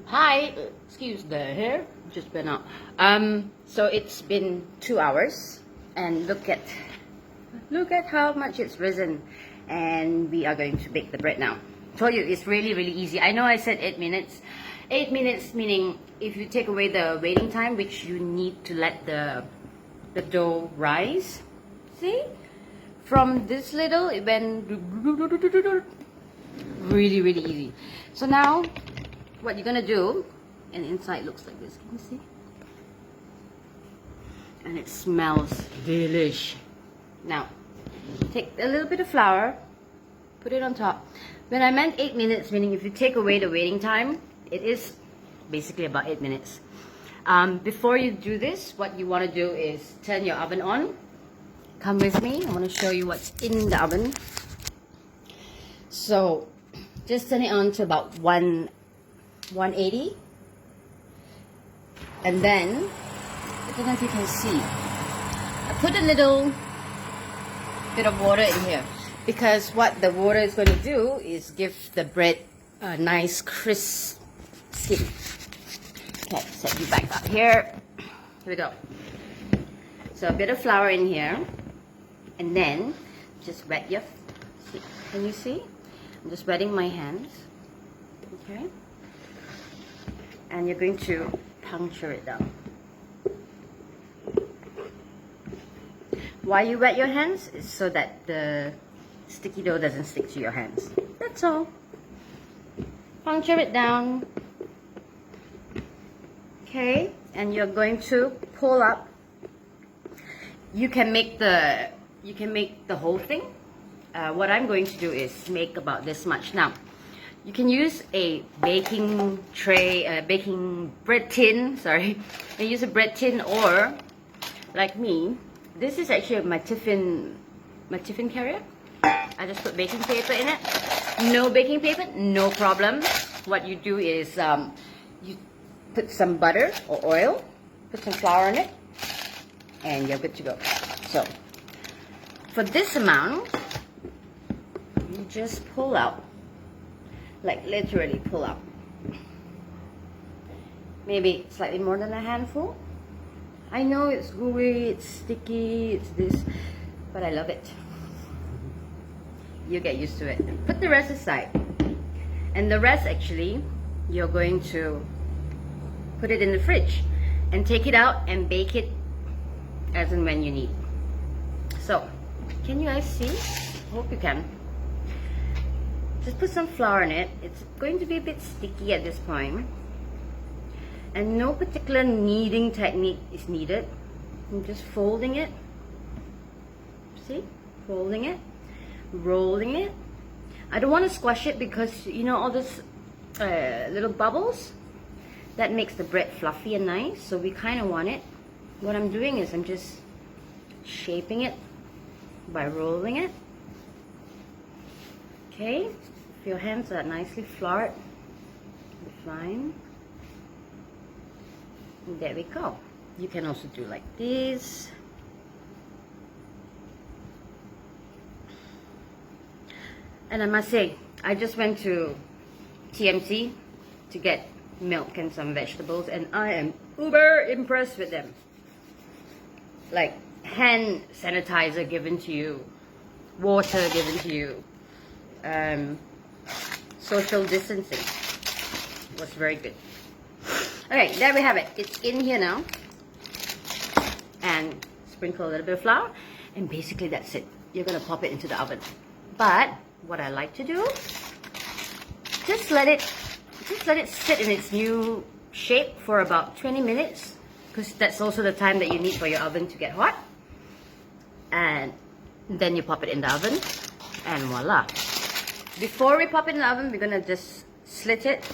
Hi, excuse the hair, just been out. So it's been 2 hours, and look at how much it's risen. And we are going to bake the bread now. Told you it's really easy. I know I said 8 minutes. 8 minutes meaning if you take away the waiting time, which you need to let the dough rise. See, from this little it went really easy. So now what you're gonna do, and inside looks like this, can you see? And it smells delish. Now take a little bit of flour, put it on top. When I meant 8 minutes, meaning if you take away the waiting time, it is basically about 8 minutes. Before you do this, what you want to do is turn your oven on. Come with me, I want to show you what's in the oven. So just turn it on to about 180, and then I don't know if you can see, I put a little bit of water in here, because what the water is going to do is give the bread a nice crisp skin. Okay, set you back up here. Here we go. So a bit of flour in here, and then just wet your, see, can you see? I'm just wetting my hands. Okay, and you're going to puncture it down. Why you wet your hands is so that the sticky dough doesn't stick to your hands. That's all. Puncture it down. Okay, and you're going to pull up. You can make the whole thing. What I'm going to do is make about this much. Now, you can use a baking tray, baking bread tin. Sorry, you use a bread tin, or like me. This is actually my tiffin carrier. I just put baking paper in it. No baking paper, no problem. What you do is you put some butter or oil, put some flour in it, and you're good to go. So for this amount, you just pull out, like literally pull out. Maybe slightly more than a handful. I know it's gooey, it's sticky, it's this, but I love it. You get used to it. Put the rest aside. And the rest, actually, you're going to put it in the fridge and take it out and bake it as and when you need. So, can you guys see? Hope you can. Just put some flour in it. It's going to be a bit sticky at this point. And no particular kneading technique is needed. I'm just folding it. See? Folding it. Rolling it. I don't want to squash it because, you know, all this little bubbles, that makes the bread fluffy and nice. So we kind of want it. What I'm doing is I'm just shaping it by rolling it. Okay? If your hands are nicely floured, fine. And there we go. You can also do like this. And I must say, I just went to TMC to get milk and some vegetables, and I am uber impressed with them. Like hand sanitizer given to you, water given to you, social distancing was very good. Okay, there we have it. It's in here now. And sprinkle a little bit of flour, and basically that's it. You're gonna pop it into the oven. But what I like to do, just let it sit in its new shape for about 20 minutes, because that's also the time that you need for your oven to get hot. And then you pop it in the oven, and voila. Before we pop it in the oven, we're gonna just slit it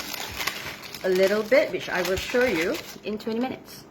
a little bit, which I will show you in 20 minutes.